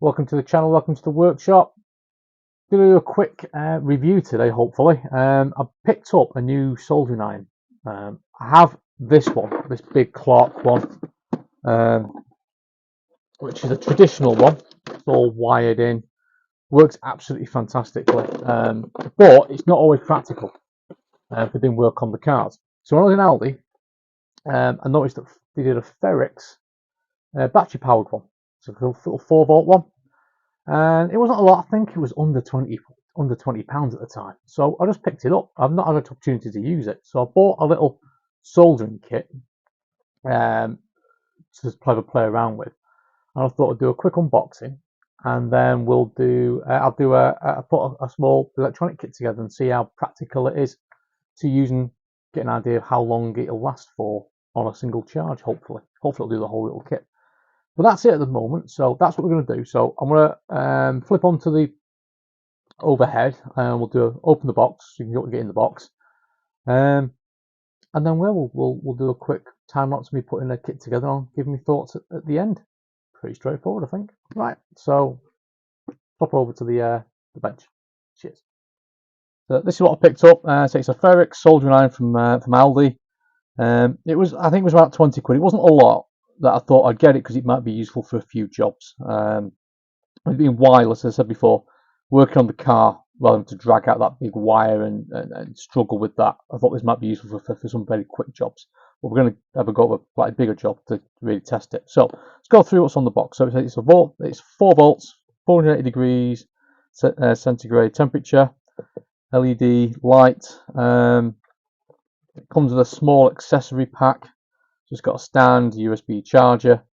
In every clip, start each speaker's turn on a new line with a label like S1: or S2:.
S1: Welcome to the channel, welcome to the workshop. I'm going to do a quick review today, hopefully. I picked up a new soldering iron. I have this one, this big Clark one, which is a traditional one. It's all wired in, works absolutely fantastically, but it's not always practical for doing work on the cars. So when I was in Aldi, I noticed that they did a Ferrex battery powered one, so a little 4-volt one. And it wasn't a lot. I think it was under 20 pounds at the time. So I just picked it up. I've not had an opportunity to use it, so I bought a little soldering kit to just play around with. And I thought I'd do a quick unboxing, and then we'll do. I'll put a small electronic kit together and see how practical it is to use and get an idea of how long it'll last for on a single charge. Hopefully it'll do the whole little kit. But that's it at the moment, so that's what we're going to do. So I'm going to flip onto the overhead, and we'll open the box so you can get in the box, and then we'll do a quick time lapse of me putting the kit together. And I'll give me thoughts at the end. Pretty straightforward, I think. Right, so pop over to the bench. Cheers. So this is what I picked up. So it's a Ferrex soldering iron from Aldi. I think it was about 20 quid. It wasn't a lot that I thought I'd get it because it might be useful for a few jobs. It's being wireless, as I said before, working on the car rather than to drag out that big wire and struggle with that. I thought this might be useful for some very quick jobs. But we're going to have a go at a slightly bigger job to really test it. So let's go through what's on the box. So it's 4 volts, 480 degrees centigrade temperature, LED light. It comes with a small accessory pack. So it's got a stand, USB charger,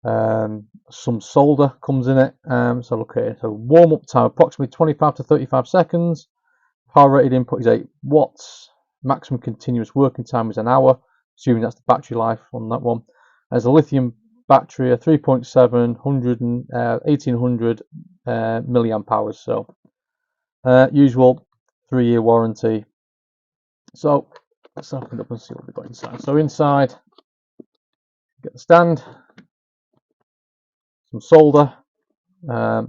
S1: some solder comes in it. So look at it. So warm up time approximately 25 to 35 seconds. Power rated input is 8 watts. Maximum continuous working time is an hour, assuming that's the battery life on that one. There's a lithium battery, a 3.7, 1800 milliamp hours. So usual 3-year warranty. So let's open it up and see what we've got inside. So inside, get the stand, some solder, the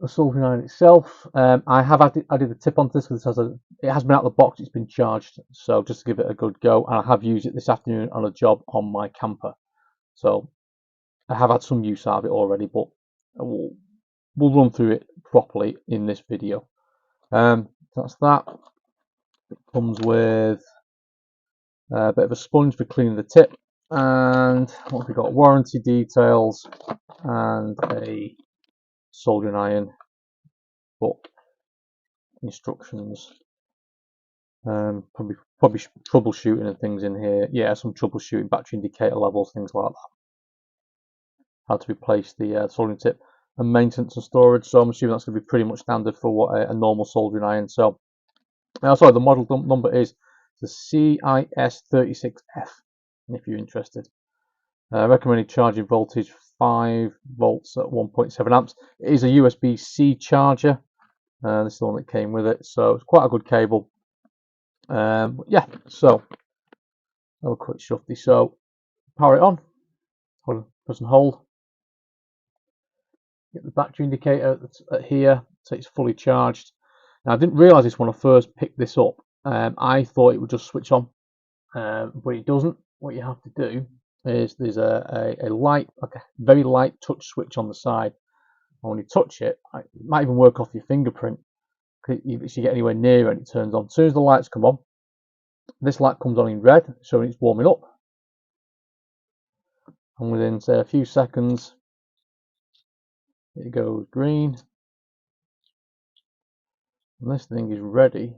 S1: soldering iron itself. I have added the tip onto this because it has been out of the box, it's been charged, so just to give it a good go. And I have used it this afternoon on a job on my camper, so I have had some use out of it already, but we'll run through it properly in this video. That's that. It comes with a bit of a sponge for cleaning the tip, and what have we got? Warranty details and a soldering iron book, instructions, probably troubleshooting and things in here. Yeah, some troubleshooting, battery indicator levels, things like that. How to replace the soldering tip, and maintenance and storage. So I'm assuming that's going to be pretty much standard for what a normal soldering iron. So sorry, the model number is the CIS36F, if you're interested. Recommended charging voltage 5 volts at 1.7 amps. It is a USB-C charger. This is the one that came with it, so it's quite a good cable. Yeah, so have a quick shufty. So power it on, press and hold. Get the battery indicator that's here, so it's fully charged. Now I didn't realise this when I first picked this up. I thought it would just switch on, but it doesn't. What you have to do is there's a light, like a very light touch switch on the side. And when you touch it, it might even work off your fingerprint. If you get anywhere near it, it turns on. As soon as the lights come on, this light comes on in red, showing it's warming up. And within, say, a few seconds, it goes green. And this thing is ready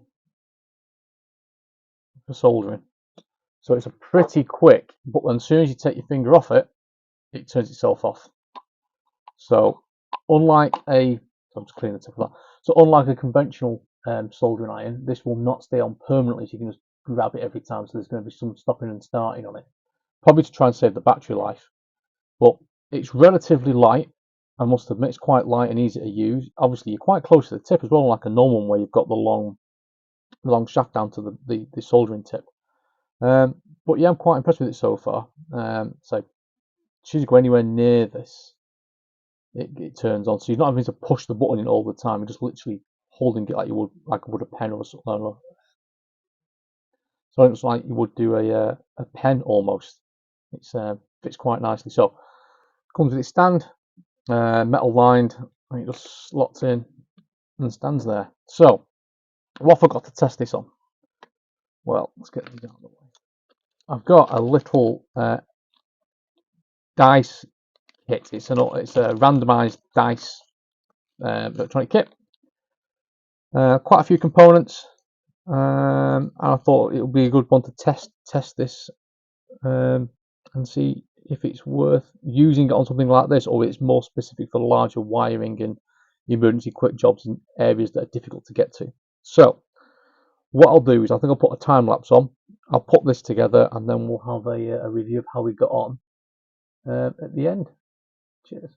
S1: for soldering. So it's a pretty quick, but as soon as you take your finger off it, it turns itself off. So unlike I'm just cleaning the tip of that. So unlike a conventional soldering iron, this will not stay on permanently, so you can just grab it every time. So there's going to be some stopping and starting on it, probably to try and save the battery life. But it's relatively light. I must admit, it's quite light and easy to use. Obviously, you're quite close to the tip as well, like a normal one where you've got the long shaft down to the soldering tip. But yeah, I'm quite impressed with it so far. So, should you go anywhere near this, it turns on. So you're not having to push the button in all the time. You're just literally holding it like you would a pen or something. I don't know. So it's like you would do a pen almost. It's fits quite nicely. So comes with its stand, metal lined, and it just slots in and stands there. So what have I got to test this on? Well, let's get these out of the way. I've got a little dice kit. It's a randomised dice electronic kit. Quite a few components. And I thought it would be a good one to test this and see if it's worth using it on something like this, or it's more specific for larger wiring and emergency quick jobs in areas that are difficult to get to. So what I'll do is I think I'll put a time lapse on. I'll put this together and then we'll have a review of how we got on at the end. Cheers.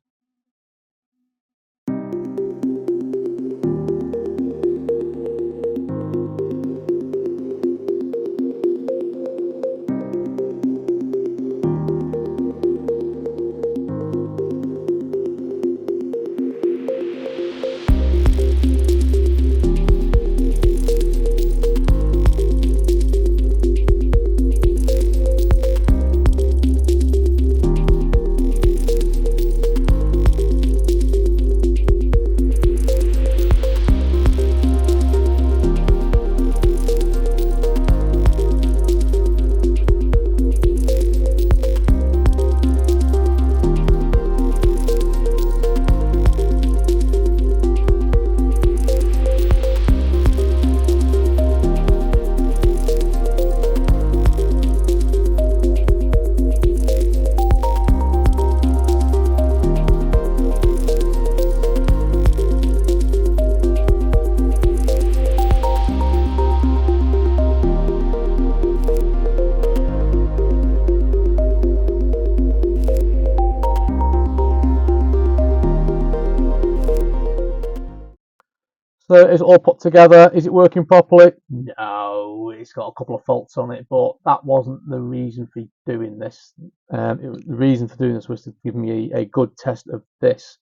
S1: So it's all put together. Is it working properly? No, it's got a couple of faults on it, but that wasn't the reason for doing this. The reason for doing this was to give me a good test of this.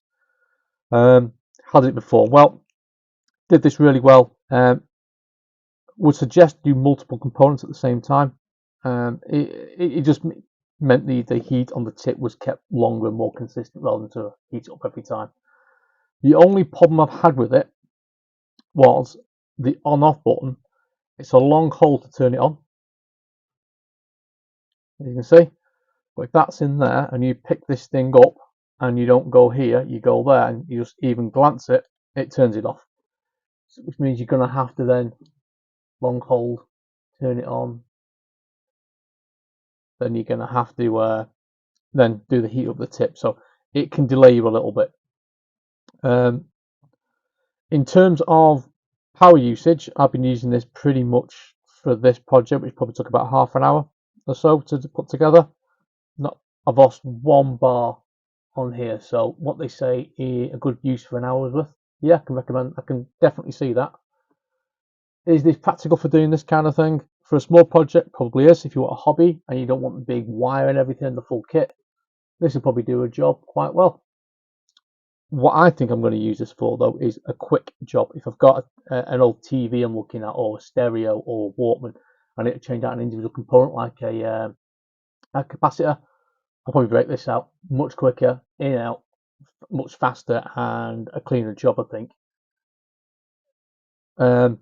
S1: How did it perform? Well, did this really well. Would suggest do multiple components at the same time. It just meant the heat on the tip was kept longer and more consistent rather than to heat it up every time. The only problem I've had with it was the on-off button. It's a long hold to turn it on, as you can see. But if that's in there and you pick this thing up and you don't go here, you go there and you just even glance it, it turns it off. Which means you're going to have to then long hold, turn it on. Then you're going to have to then do the heat up the tip. So it can delay you a little bit. In terms of power usage, I've been using this pretty much for this project, which probably took about half an hour or so to put together. I've lost 1 bar on here, so what they say is a good use for an hour's worth. Yeah, I can recommend. I can definitely see that. Is this practical for doing this kind of thing? For a small project, probably is. If you want a hobby and you don't want the big wire and everything and the full kit, this will probably do a job quite well. What I think I'm going to use this for, though, is a quick job. If I've got an old TV I'm looking at, or a stereo, or a Walkman, I need to change out an individual component like a capacitor, I'll probably break this out much quicker, in and out, much faster, and a cleaner job, I think. The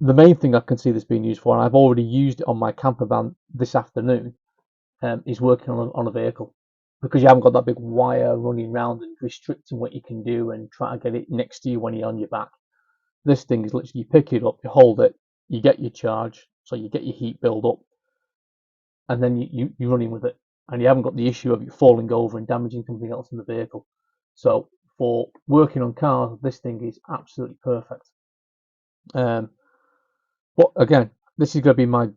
S1: main thing I can see this being used for, and I've already used it on my camper van this afternoon, is working on a vehicle. Because you haven't got that big wire running around and restricting what you can do and trying to get it next to you when you're on your back. This thing is literally, you pick it up, you hold it, you get your charge, so you get your heat build up, and then you're running with it. And you haven't got the issue of it falling over and damaging something else in the vehicle. So for working on cars, this thing is absolutely perfect. But again, this is going to be my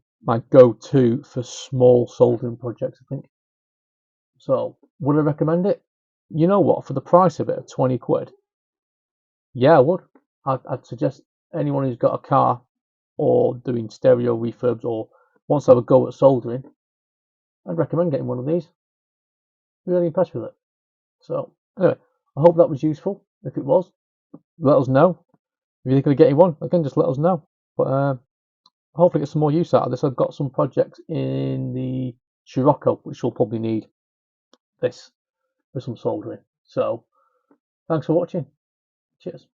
S1: go-to for small soldering projects, I think. So would I recommend it? You know what? For the price of it, of 20 quid, yeah, I would. I'd suggest anyone who's got a car or doing stereo refurbs or wants to have a go at soldering, I'd recommend getting one of these. Really impressed with it. So anyway, I hope that was useful. If it was, let us know. If you're going to get one, again, just let us know. But hopefully get some more use out of this. I've got some projects in the Scirocco which will probably need this for some soldering. So thanks for watching. Cheers.